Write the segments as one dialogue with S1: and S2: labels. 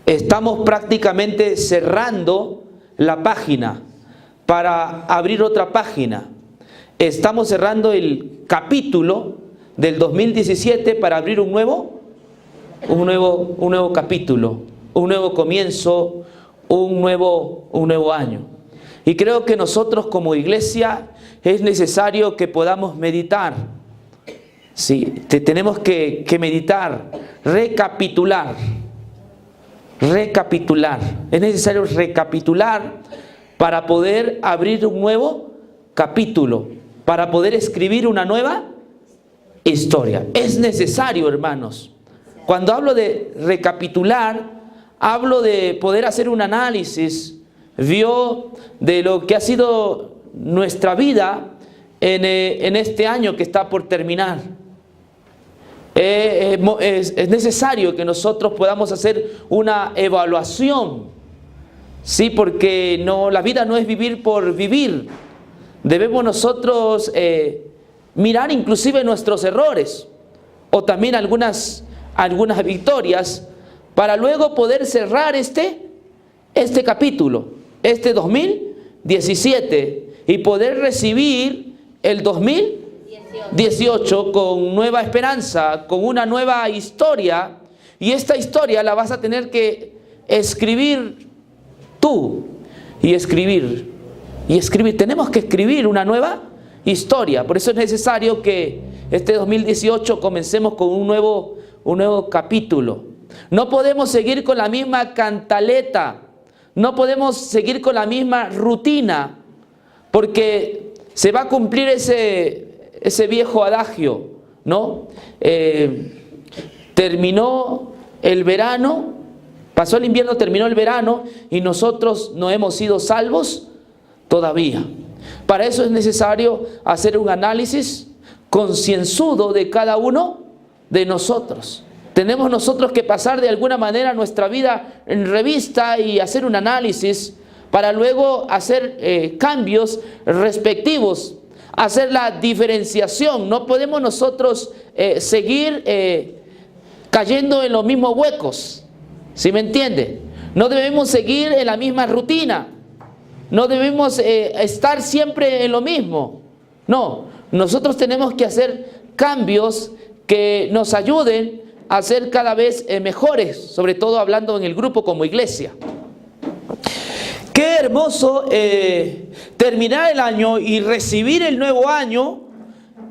S1: Estamos prácticamente cerrando la página para abrir otra página. Estamos cerrando el capítulo del 2017 para abrir un nuevo capítulo, un nuevo comienzo, un nuevo año. Y creo que nosotros como iglesia es necesario que podamos meditar. Sí, tenemos que meditar, recapitular. Es necesario recapitular para poder abrir un nuevo capítulo, para poder escribir una nueva historia. Es necesario, hermanos. Cuando hablo de recapitular, hablo de poder hacer un análisis, de lo que ha sido nuestra vida en este año que está por terminar. Es necesario que nosotros podamos hacer una evaluación, ¿sí? Porque la vida no es vivir por vivir. Debemos nosotros mirar inclusive nuestros errores o también algunas victorias para luego poder cerrar este capítulo, este 2017, y poder recibir el 2018 con nueva esperanza, con una nueva historia. Y esta historia la vas a tener que escribir tú y escribir. Tenemos que escribir una nueva historia. Por eso es necesario que este 2018 comencemos con un nuevo capítulo. No podemos seguir con la misma cantaleta, no podemos seguir con la misma rutina, porque se va a cumplir ese viejo adagio, ¿no? Terminó el verano, pasó el invierno, terminó el verano y nosotros no hemos sido salvos todavía. Para eso es necesario hacer un análisis concienzudo de cada uno de nosotros. Tenemos nosotros que pasar de alguna manera nuestra vida en revista y hacer un análisis para luego hacer cambios respectivos, hacer la diferenciación. No podemos nosotros seguir cayendo en los mismos huecos, ¿sí me entiende? No debemos seguir en la misma rutina, no debemos estar siempre en lo mismo. No, nosotros tenemos que hacer cambios que nos ayuden a ser cada vez mejores, sobre todo hablando en el grupo como iglesia. Qué hermoso terminar el año y recibir el nuevo año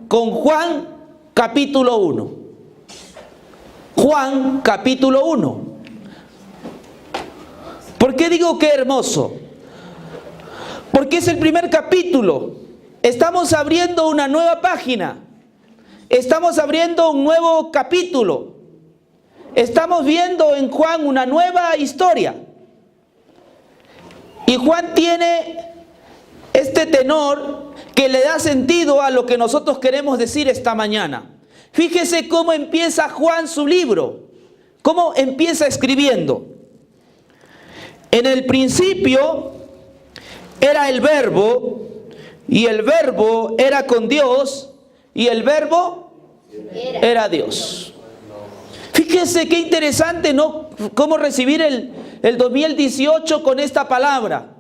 S1: con Juan capítulo 1. Juan capítulo 1. ¿Por qué digo qué hermoso? Porque es el primer capítulo. Estamos abriendo una nueva página. Estamos abriendo un nuevo capítulo. Estamos viendo en Juan una nueva historia. Y Juan tiene este tenor que le da sentido a lo que nosotros queremos decir esta mañana. Fíjese cómo empieza Juan su libro. Cómo empieza escribiendo. En el principio era el Verbo, y el Verbo era con Dios, y el Verbo era Dios. Fíjese qué interesante, ¿no? Cómo recibir el 2018 con esta palabra.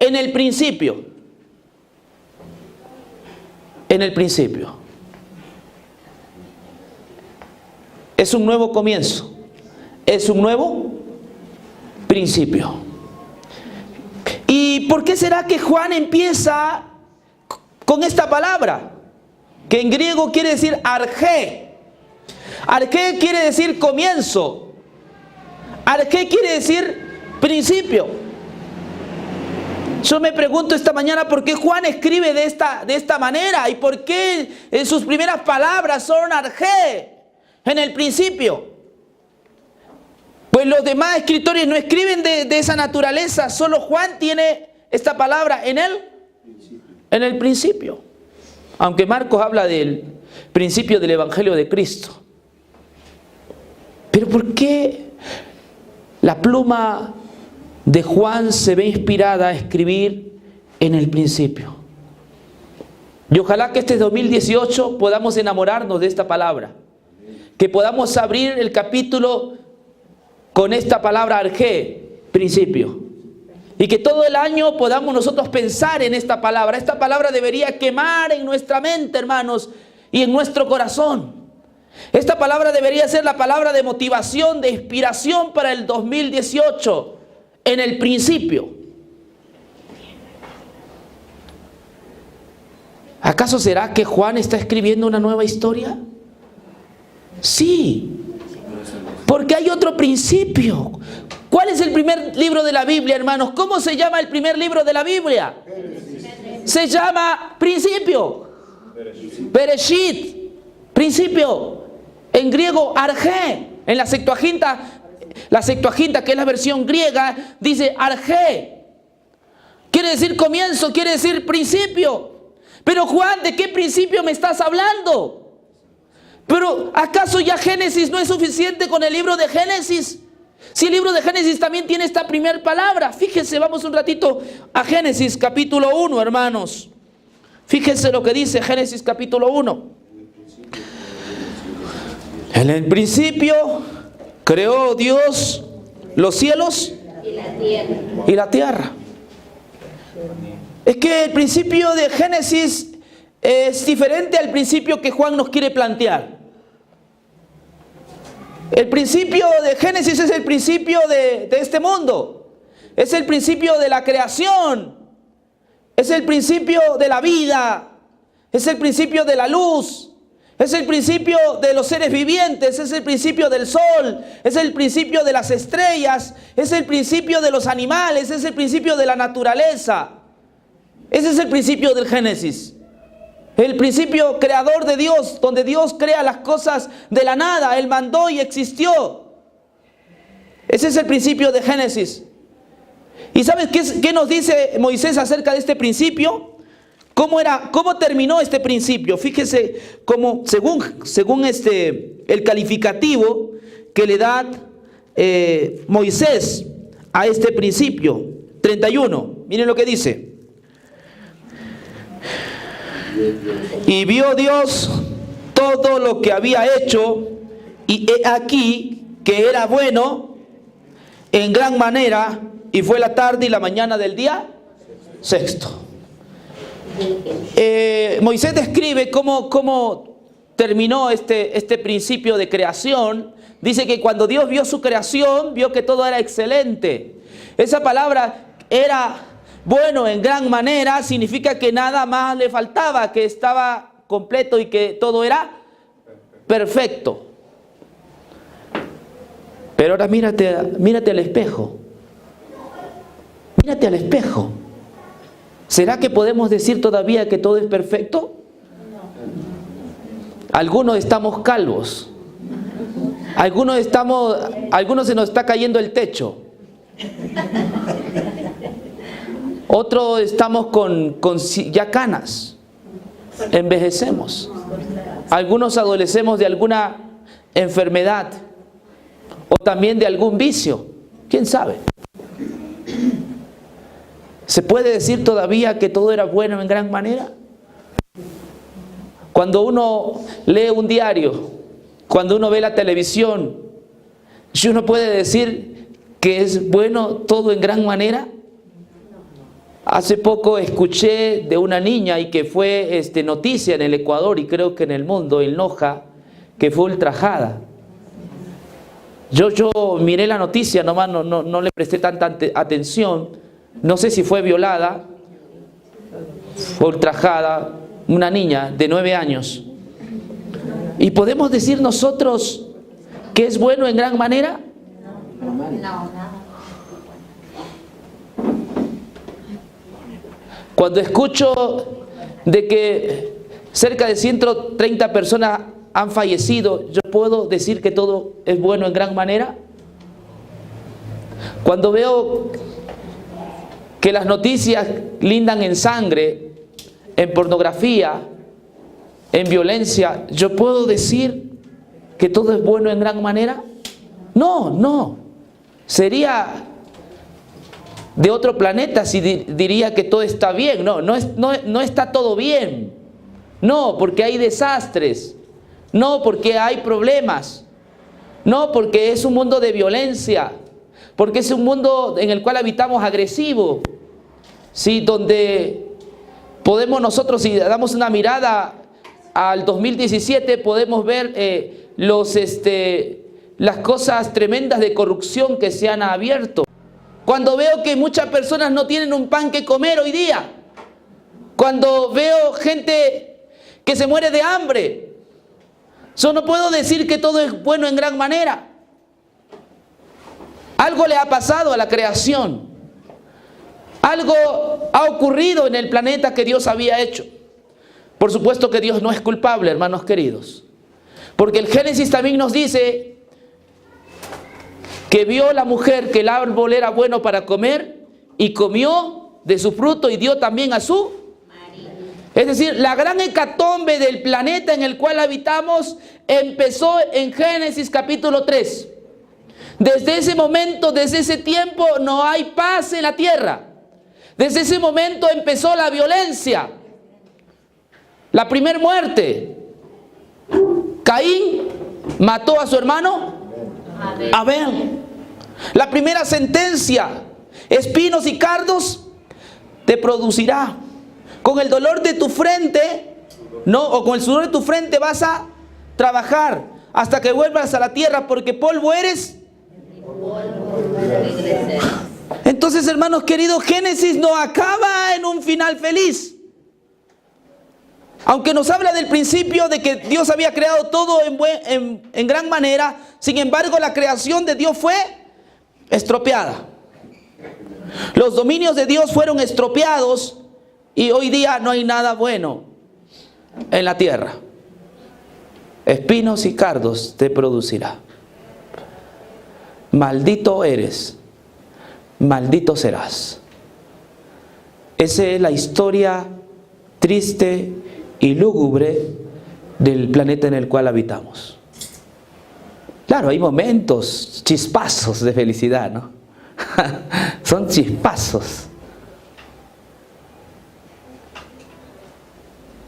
S1: En el principio. En el principio. Es un nuevo comienzo. Es un nuevo principio. ¿Y por qué será que Juan empieza con esta palabra? Que en griego quiere decir arché. Arché quiere decir comienzo. Arché quiere decir principio. Yo me pregunto esta mañana por qué Juan escribe de esta manera y por qué en sus primeras palabras son arché, en el principio. Pues los demás escritores no escriben de esa naturaleza, solo Juan tiene esta palabra en el principio. Aunque Marcos habla del principio del Evangelio de Cristo. Pero ¿por qué la pluma de Juan se ve inspirada a escribir en el principio? Y ojalá que este 2018 podamos enamorarnos de esta palabra. Que podamos abrir el capítulo con esta palabra arjé, principio. Y que todo el año podamos nosotros pensar en esta palabra. Esta palabra debería quemar en nuestra mente, hermanos, y en nuestro corazón. Esta palabra debería ser la palabra de motivación, de inspiración para el 2018, en el principio. ¿Acaso será que Juan está escribiendo una nueva historia? Sí, porque hay otro principio. ¿Cuál es el primer libro de la Biblia, hermanos? ¿Cómo se llama el primer libro de la Biblia? Se llama principio. Bereshit, principio. En griego, arjé. En la Septuaginta, que es la versión griega, dice arjé. Quiere decir comienzo, quiere decir principio. Pero Juan, ¿de qué principio me estás hablando? Pero ¿acaso ya Génesis no es suficiente con el libro de Génesis? Si el libro de Génesis también tiene esta primera palabra. Fíjense, vamos un ratito a Génesis capítulo 1, hermanos. Fíjense lo que dice Génesis capítulo 1. En el principio creó Dios los cielos y la tierra. Es que el principio de Génesis es diferente al principio que Juan nos quiere plantear. El principio de Génesis es el principio de este mundo. Es el principio de la creación. Es el principio de la vida. Es el principio de la luz. Es el principio de los seres vivientes. Es el principio del sol. Es el principio de las estrellas. Es el principio de los animales. Es el principio de la naturaleza. Ese es el principio del Génesis. El principio creador de Dios, donde Dios crea las cosas de la nada. Él mandó y existió. Ese es el principio de Génesis. ¿Y sabes qué nos dice Moisés acerca de este principio? ¿Cómo terminó este principio? Fíjese cómo, según el calificativo que le da Moisés a este principio. 31. Miren lo que dice. Y vio Dios todo lo que había hecho, y he aquí que era bueno en gran manera, y fue la tarde y la mañana del día sexto. Moisés describe cómo terminó este principio de creación. Dice que cuando Dios vio su creación, vio que todo era excelente. Esa palabra era bueno en gran manera, significa que nada más le faltaba, que estaba completo y que todo era perfecto. Pero ahora mírate al espejo. Mírate al espejo. ¿Será que podemos decir todavía que todo es perfecto? Algunos estamos calvos. Algunos se nos está cayendo el techo. Otros estamos con ya canas. Envejecemos. Algunos adolecemos de alguna enfermedad o también de algún vicio. ¿Quién sabe? ¿Se puede decir todavía que todo era bueno en gran manera? Cuando uno lee un diario, cuando uno ve la televisión, ¿y uno puede decir que es bueno todo en gran manera? Hace poco escuché de una niña y que fue noticia en el Ecuador y creo que en el mundo, en Loja, que fue ultrajada. Yo miré la noticia, nomás no le presté tanta atención. No sé si fue violada, fue ultrajada, una niña de 9 años. ¿Y podemos decir nosotros que es bueno en gran manera? No. Cuando escucho de que cerca de 130 personas han fallecido, ¿yo puedo decir que todo es bueno en gran manera? Cuando veo que las noticias lindan en sangre, en pornografía, en violencia, ¿yo puedo decir que todo es bueno en gran manera? No. Sería de otro planeta si diría que todo está bien. No está todo bien. No, porque hay desastres. No, porque hay problemas. No, porque es un mundo de violencia, porque es un mundo en el cual habitamos agresivo, ¿sí? Donde podemos nosotros, si damos una mirada al 2017, podemos ver las cosas tremendas de corrupción que se han abierto. Cuando veo que muchas personas no tienen un pan que comer hoy día, cuando veo gente que se muere de hambre, yo no puedo decir que todo es bueno en gran manera. Algo le ha pasado a la creación. Algo ha ocurrido en el planeta que Dios había hecho. Por supuesto que Dios no es culpable, hermanos queridos. Porque el Génesis también nos dice que vio la mujer que el árbol era bueno para comer y comió de su fruto y dio también a su marido. Es decir, la gran hecatombe del planeta en el cual habitamos empezó en Génesis capítulo 3. Desde ese momento, desde ese tiempo, no hay paz en la tierra. Desde ese momento empezó la violencia, la primera muerte. Caín mató a su hermano Abel. La primera sentencia: espinos y cardos te producirá. Con el dolor de tu frente, o con el sudor de tu frente vas a trabajar hasta que vuelvas a la tierra, porque polvo eres. Entonces, hermanos queridos, Génesis no acaba en un final feliz. Aunque nos habla del principio de que Dios había creado todo en gran manera, sin embargo la creación de Dios fue estropeada. Los dominios de Dios fueron estropeados y hoy día no hay nada bueno en la tierra. Espinos y cardos te producirá. Maldito eres, maldito serás. Esa es la historia triste y lúgubre del planeta en el cual habitamos. Claro, hay momentos, chispazos de felicidad, ¿no? Son chispazos.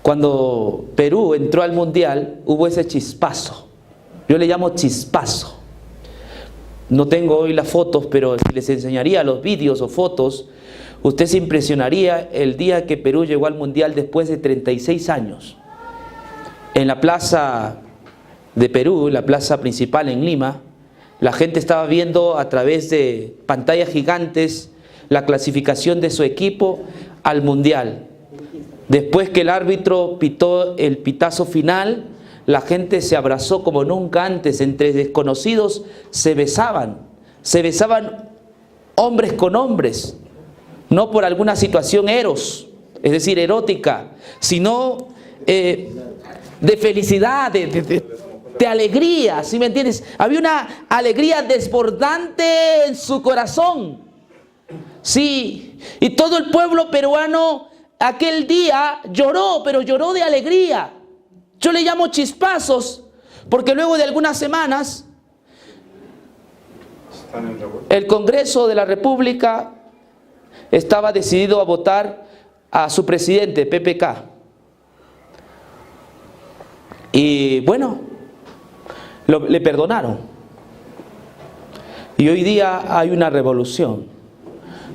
S1: Cuando Perú entró al mundial, hubo ese chispazo. Yo le llamo chispazo. No tengo hoy las fotos, pero si les enseñaría los vídeos o fotos, usted se impresionaría el día que Perú llegó al mundial después de 36 años. En la plaza de Perú, la plaza principal en Lima, la gente estaba viendo a través de pantallas gigantes la clasificación de su equipo al mundial. Después que el árbitro pitó el pitazo final, la gente se abrazó como nunca antes, entre desconocidos se besaban hombres con hombres, no por alguna situación eros, es decir, erótica, sino de felicidad, de alegría, ¿sí me entiendes? Había una alegría desbordante en su corazón, sí, y todo el pueblo peruano aquel día lloró, pero lloró de alegría. Yo le llamo chispazos, porque luego de algunas semanas, el Congreso de la República estaba decidido a votar a su presidente, PPK. Y bueno, le perdonaron. Y hoy día hay una revolución,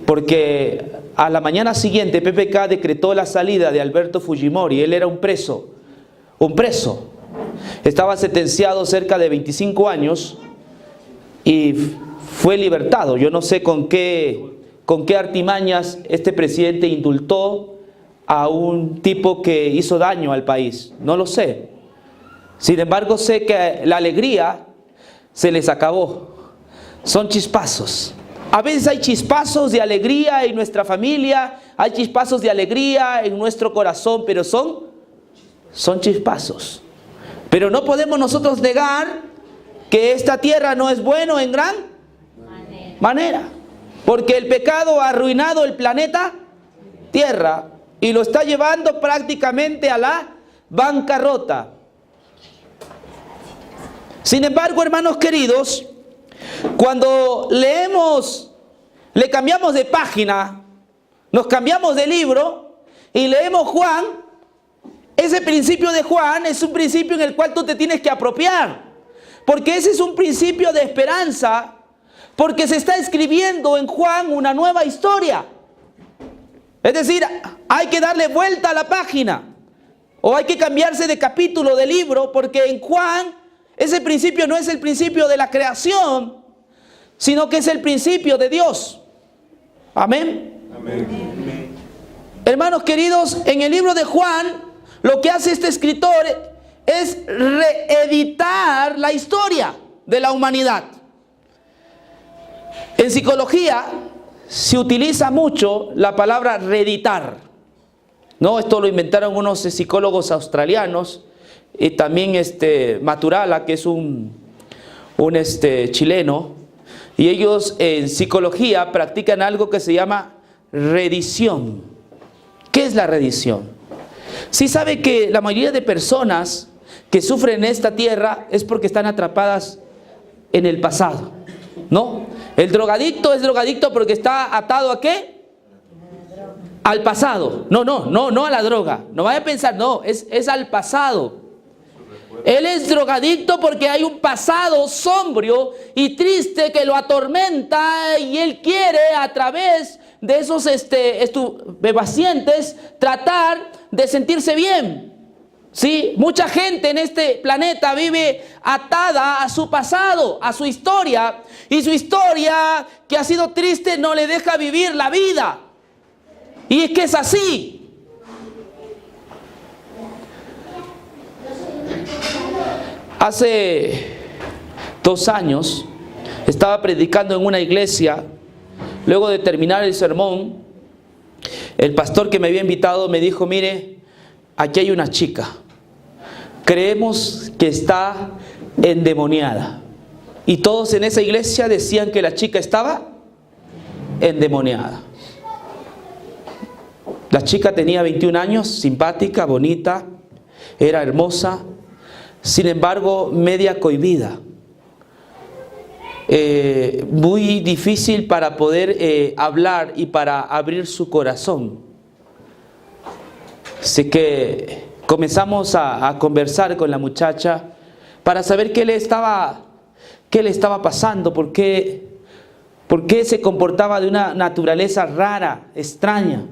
S1: porque a la mañana siguiente PPK decretó la salida de Alberto Fujimori. Él era un preso. Estaba sentenciado cerca de 25 años y fue libertado. Yo no sé con qué artimañas este presidente indultó a un tipo que hizo daño al país. No lo sé. Sin embargo, sé que la alegría se les acabó. Son chispazos. A veces hay chispazos de alegría en nuestra familia, hay chispazos de alegría en nuestro corazón, pero son chispazos. Pero no podemos nosotros negar que esta tierra no es bueno en gran manera, porque el pecado ha arruinado el planeta Tierra y lo está llevando prácticamente a la bancarrota. Sin embargo, hermanos queridos, cuando le cambiamos de página, nos cambiamos de libro y leemos Juan, ese principio de Juan es un principio en el cual tú te tienes que apropiar, Porque ese es un principio de esperanza, porque se está escribiendo en Juan una nueva historia. Es decir, hay que darle vuelta a la página, o hay que cambiarse de capítulo de libro, porque en Juan ese principio no es el principio de la creación, sino que es el principio de Dios. Amén. Amén. Hermanos queridos, en el libro de Juan, lo que hace este escritor es reeditar la historia de la humanidad. En psicología se utiliza mucho la palabra reeditar, ¿no? Esto lo inventaron unos psicólogos australianos, y también Maturala, que es un chileno, y ellos en psicología practican algo que se llama reedición. ¿Qué es la reedición? Sí sabe que la mayoría de personas que sufren en esta tierra es porque están atrapadas en el pasado, ¿no? El drogadicto es drogadicto porque está atado ¿a qué? Al pasado. No a la droga. No vaya a pensar, no, es al pasado. Él es drogadicto porque hay un pasado sombrío y triste que lo atormenta, y él quiere a través de esos estupefacientes tratar de sentirse bien. ¿Sí? Mucha gente en este planeta vive atada a su pasado, a su historia, y su historia que ha sido triste no le deja vivir la vida. Y es que es así. Hace 2 años estaba predicando en una iglesia. Luego de terminar el sermón, el pastor que me había invitado me dijo: mire, aquí hay una chica, creemos que está endemoniada. Y todos en esa iglesia decían que la chica estaba endemoniada. La chica tenía 21 años, simpática, bonita, era hermosa, sin embargo media cohibida. Muy difícil para poder hablar y para abrir su corazón. Así que comenzamos a conversar con la muchacha para saber qué le estaba pasando, por qué se comportaba de una naturaleza rara, extraña.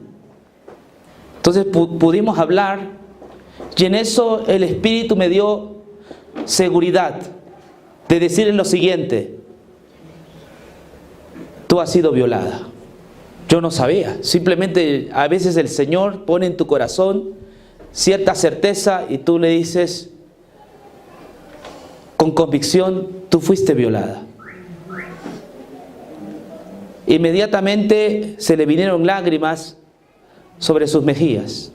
S1: Entonces pudimos hablar, y en eso el Espíritu me dio seguridad de decirle lo siguiente: tú has sido violada. Yo no sabía, simplemente a veces el Señor pone en tu corazón cierta certeza y tú le dices con convicción: tú fuiste violada. Inmediatamente se le vinieron lágrimas sobre sus mejillas.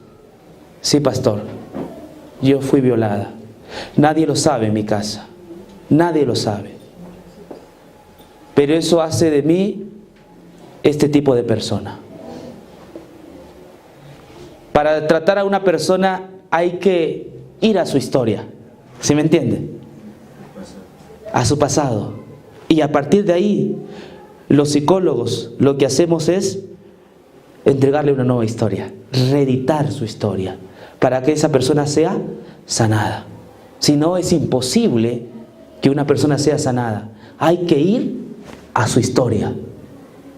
S1: Sí, pastor, yo fui violada. Nadie lo sabe en mi casa, nadie lo sabe. Pero eso hace de mí este tipo de persona. Para tratar a una persona hay que ir a su historia, ¿sí me entiende? A su pasado. Y a partir de ahí, los psicólogos lo que hacemos es entregarle una nueva historia, reeditar su historia, para que esa persona sea sanada. Si no, es imposible que una persona sea sanada. Hay que ir a su historia.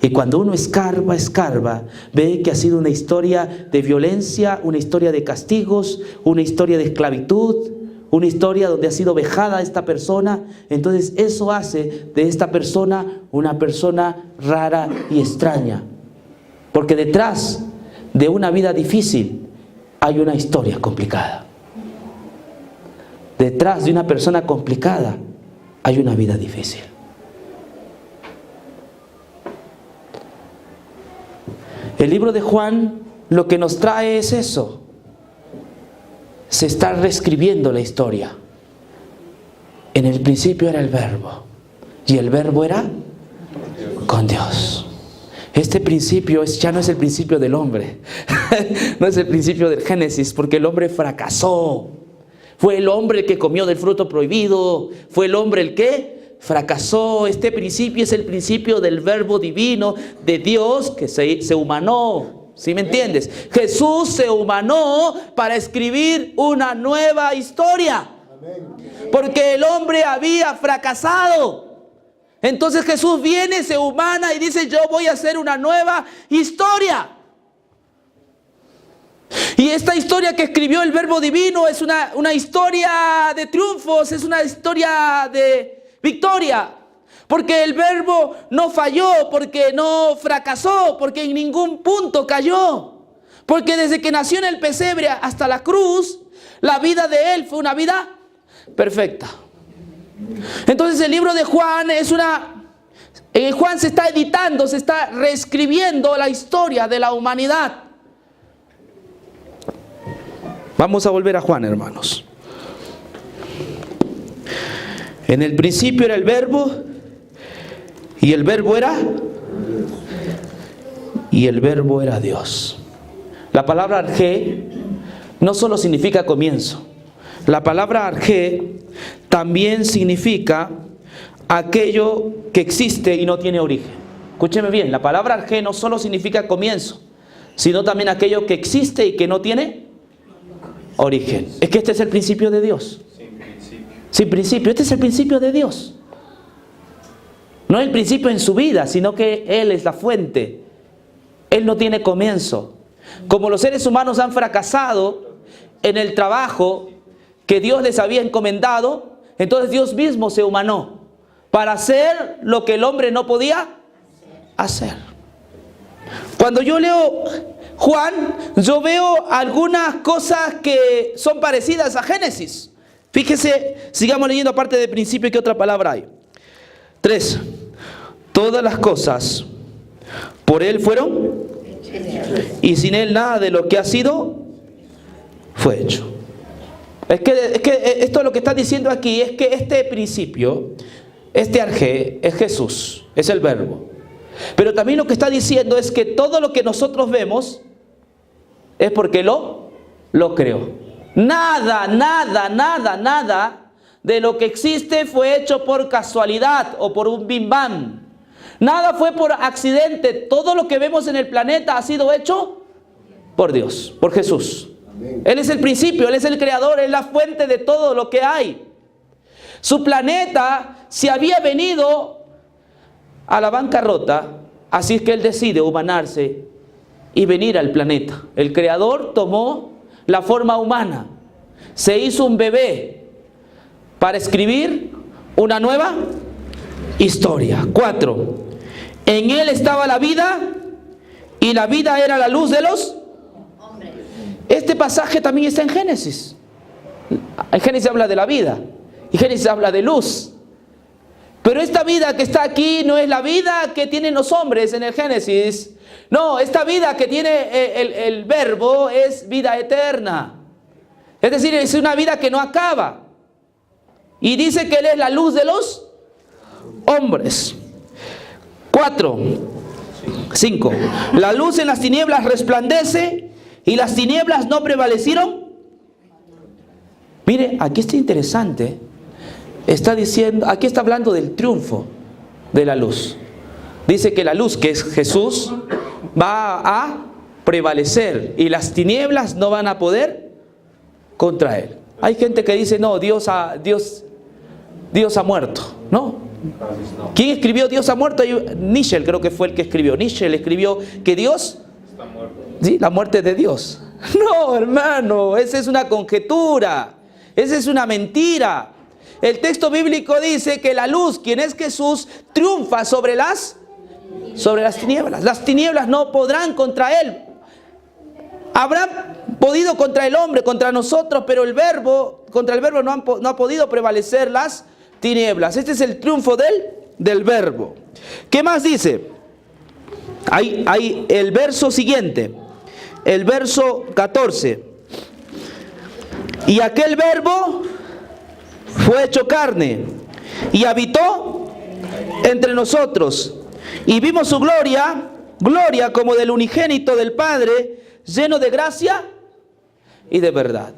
S1: Y cuando uno escarba, ve que ha sido una historia de violencia, una historia de castigos, una historia de esclavitud, una historia donde ha sido vejada esta persona. Entonces eso hace de esta persona una persona rara y extraña. Porque detrás de una vida difícil hay una historia complicada. Detrás de una persona complicada hay una vida difícil. El libro de Juan lo que nos trae es eso. Se está reescribiendo la historia. En el principio era el Verbo, y el Verbo era con Dios. Este principio ya no es el principio del hombre, no es el principio del Génesis, porque el hombre fracasó. Fue el hombre el que comió del fruto prohibido, fue el hombre el que fracasó. Este principio es el principio del Verbo divino de Dios que se humanó. ¿Sí me entiendes? Jesús se humanó para escribir una nueva historia. Porque el hombre había fracasado. Entonces Jesús viene, se humana y dice: yo voy a hacer una nueva historia. Y esta historia que escribió el Verbo Divino es una historia de triunfos, es una historia de victoria. Porque el Verbo no falló, porque no fracasó, porque en ningún punto cayó. Porque desde que nació en el pesebre hasta la cruz, la vida de él fue una vida perfecta. Entonces el libro de Juan en Juan se está editando, se está reescribiendo la historia de la humanidad. Vamos a volver a Juan, hermanos. En el principio era el Verbo, y el Verbo era Dios. La palabra arché no solo significa comienzo. La palabra arché también significa aquello que existe y no tiene origen. Escúcheme bien, la palabra arché no solo significa comienzo, sino también aquello que existe y que no tiene origen. Es que este es el principio de Dios. Sin principio. Este es el principio de Dios. No el principio en su vida, sino que Él es la fuente. Él no tiene comienzo. Como los seres humanos han fracasado en el trabajo que Dios les había encomendado, entonces Dios mismo se humanó para hacer lo que el hombre no podía hacer. Cuando yo leo Juan, yo veo algunas cosas que son parecidas a Génesis. Fíjese, sigamos leyendo aparte del principio, ¿qué otra palabra hay? 3. Todas las cosas por Él fueron, y sin Él nada de lo que ha sido fue hecho. Es que esto lo que está diciendo aquí es que este principio, este arché, es Jesús, es el Verbo. Pero también lo que está diciendo es que todo lo que nosotros vemos es porque lo creó. Nada de lo que existe fue hecho por casualidad o por un bim bam. Nada fue por accidente. Todo lo que vemos en el planeta ha sido hecho por Dios, por Jesús. Él es el principio, Él es el creador, Él es la fuente de todo lo que hay. Su planeta se había venido a la bancarrota, así es que Él decide humanarse y venir al planeta. El creador tomó la forma humana, se hizo un bebé para escribir una nueva historia. 4. En Él estaba la vida, y la vida era la luz de los hombres. Este pasaje también está en Génesis. En Génesis habla de la vida, y Génesis habla de luz. Pero esta vida que está aquí no es la vida que tienen los hombres en el Génesis. No, esta vida que tiene el Verbo es vida eterna. Es decir, es una vida que no acaba. Y dice que Él es la luz de los hombres. 5. La luz en las tinieblas resplandece, y las tinieblas no prevalecieron. Mire, aquí está interesante. Está diciendo, aquí está hablando del triunfo de la luz. Dice que la luz, que es Jesús, va a prevalecer y las tinieblas no van a poder contra Él. Hay gente que dice: no, Dios ha muerto. No. ¿Quién escribió Dios ha muerto? Nietzsche creo que fue el que escribió. Nietzsche escribió que Dios está muerto. Sí, la muerte de Dios. No, hermano, esa es una conjetura. Esa es una mentira. El texto bíblico dice que la luz, quien es Jesús, triunfa sobre las tinieblas. Las tinieblas no podrán contra Él. Habrán podido contra el hombre, contra nosotros, pero contra el Verbo no ha podido prevalecer las tinieblas. Este es el triunfo del Verbo. ¿Qué más dice? Hay el verso siguiente, el verso 14. Y aquel Verbo fue hecho carne y habitó entre nosotros, y vimos su gloria como del unigénito del Padre, lleno de gracia y de verdad.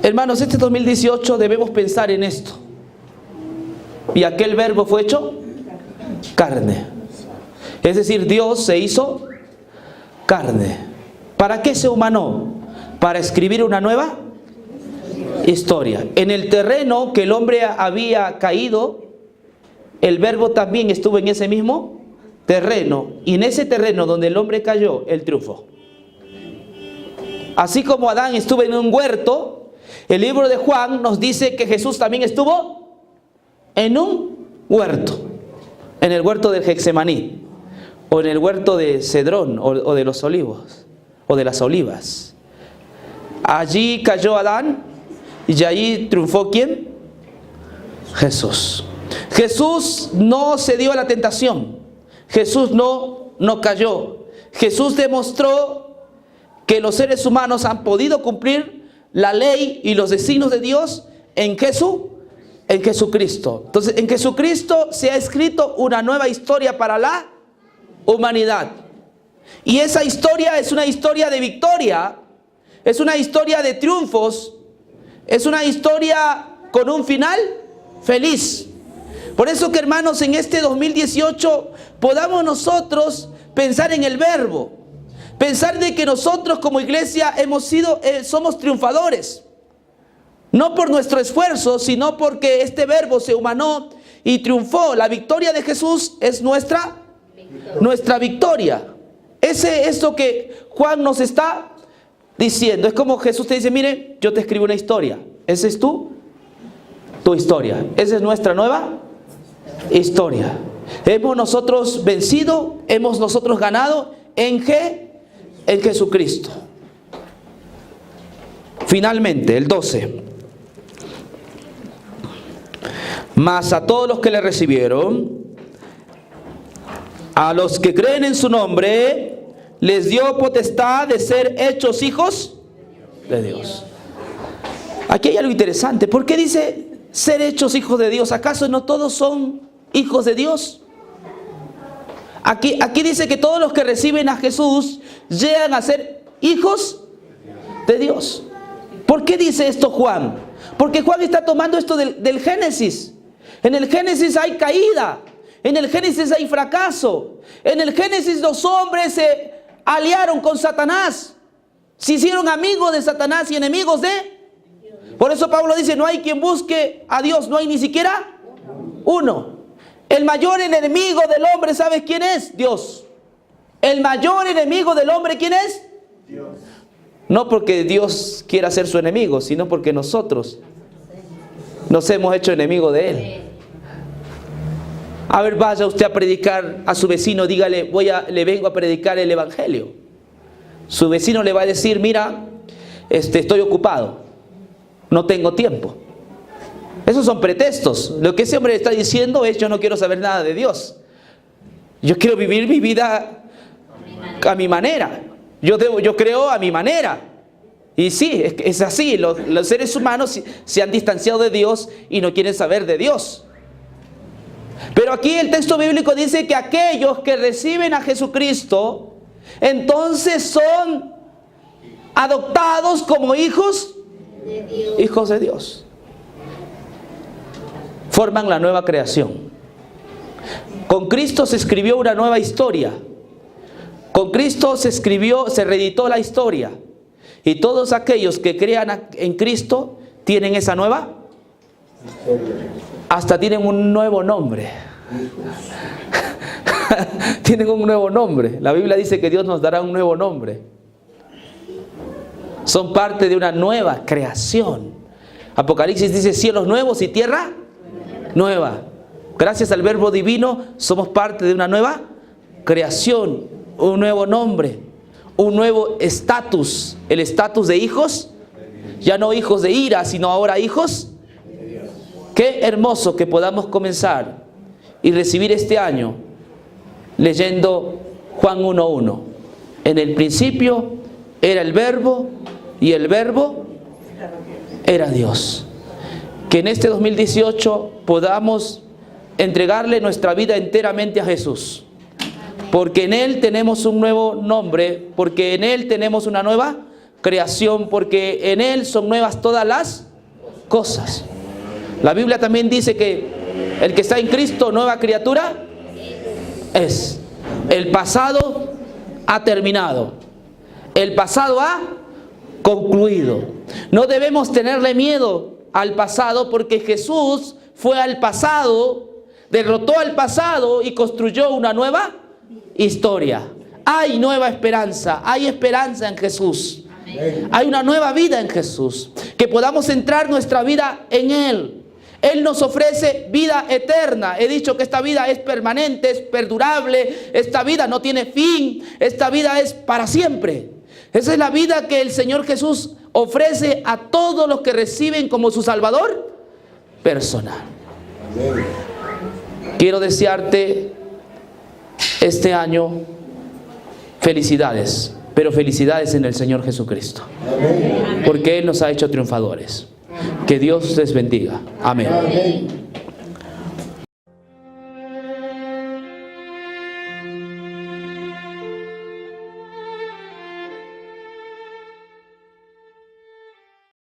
S1: Hermanos, este 2018 debemos pensar en esto. Y aquel Verbo fue hecho carne. Es decir, Dios se hizo carne. ¿Para qué se humanó? Para escribir una nueva historia. En el terreno que el hombre había caído, el verbo también estuvo en ese mismo terreno. Y en ese terreno donde el hombre cayó, él triunfó. Así como Adán estuvo en un huerto, el libro de Juan nos dice que Jesús también estuvo en un huerto. En el huerto del Getsemaní, o en el huerto de Cedrón, o de los olivos, o de las olivas. Allí cayó Adán, y allí triunfó ¿quién? Jesús. Jesús no cedió a la tentación. Jesús no cayó. Jesús demostró que los seres humanos han podido cumplir la ley y los designios de Dios en Jesucristo. Entonces, en Jesucristo se ha escrito una nueva historia para la humanidad. Y esa historia es una historia de victoria, es una historia de triunfos, es una historia con un final feliz. Por eso que, hermanos, en este 2018 podamos nosotros pensar en el verbo, pensar de que nosotros como iglesia somos triunfadores. No por nuestro esfuerzo, sino porque este verbo se humanó y triunfó. La victoria de Jesús es nuestra victoria. Ese es lo que Juan nos está diciendo. Es como Jesús te dice, mire, yo te escribo una historia. Esa es tu historia. Esa es nuestra nueva historia. Hemos nosotros vencido, hemos nosotros ganado en Jesucristo. Finalmente, el 12. Mas a todos los que le recibieron, a los que creen en su nombre, les dio potestad de ser hechos hijos de Dios. Aquí hay algo interesante. ¿Por qué dice ser hechos hijos de Dios? ¿Acaso no todos son hijos de Dios? Aquí dice que todos los que reciben a Jesús llegan a ser hijos de Dios. ¿Por qué dice esto Juan? Porque Juan está tomando esto del Génesis. En el Génesis hay caída, en el Génesis hay fracaso, en el Génesis los hombres se aliaron con Satanás, se hicieron amigos de Satanás y enemigos de... Por eso Pablo dice, no hay quien busque a Dios, no hay ni siquiera uno. El mayor enemigo del hombre, ¿sabes quién es? Dios. El mayor enemigo del hombre, ¿quién es? Dios. No porque Dios quiera ser su enemigo, sino porque nosotros nos hemos hecho enemigo de Él. A ver, vaya usted a predicar a su vecino, dígale, le vengo a predicar el evangelio. Su vecino le va a decir, mira, estoy ocupado, no tengo tiempo. Esos son pretextos. Lo que ese hombre está diciendo es, yo no quiero saber nada de Dios. Yo quiero vivir mi vida a mi manera. Yo creo a mi manera. Y sí, es así. Los seres humanos se han distanciado de Dios y no quieren saber de Dios. Pero aquí el texto bíblico dice que aquellos que reciben a Jesucristo, entonces son adoptados como hijos de Dios. Forman la nueva creación. Con Cristo se escribió una nueva historia. Con Cristo se reeditó la historia. Y todos aquellos que crean en Cristo tienen esa nueva, hasta tienen un nuevo nombre. Tienen un nuevo nombre. La Biblia dice que Dios nos dará un nuevo nombre. Son parte de una nueva creación. Apocalipsis dice cielos nuevos y tierra nueva. Gracias al verbo divino somos parte de una nueva creación, un nuevo nombre, un nuevo estatus, el estatus de hijos, ya no hijos de ira, sino ahora hijos. Qué hermoso que podamos comenzar y recibir este año leyendo Juan 1:1. En el principio era el verbo y el verbo era Dios. Que en este 2018 podamos entregarle nuestra vida enteramente a Jesús. Porque en Él tenemos un nuevo nombre, porque en Él tenemos una nueva creación, porque en Él son nuevas todas las cosas. La Biblia también dice que el que está en Cristo, nueva criatura es. El pasado ha terminado. El pasado ha concluido. No debemos tenerle miedo al pasado, porque Jesús fue al pasado, derrotó al pasado y construyó una nueva historia. Hay nueva esperanza, hay esperanza en Jesús. Hay una nueva vida en Jesús. Que podamos centrar nuestra vida en Él. Él nos ofrece vida eterna. He dicho que esta vida es permanente, es perdurable. Esta vida no tiene fin. Esta vida es para siempre. Esa es la vida que el Señor Jesús ofrece a todos los que reciben como su Salvador personal. Quiero desearte este año felicidades, pero felicidades en el Señor Jesucristo, porque Él nos ha hecho triunfadores. Que Dios les bendiga. Amén.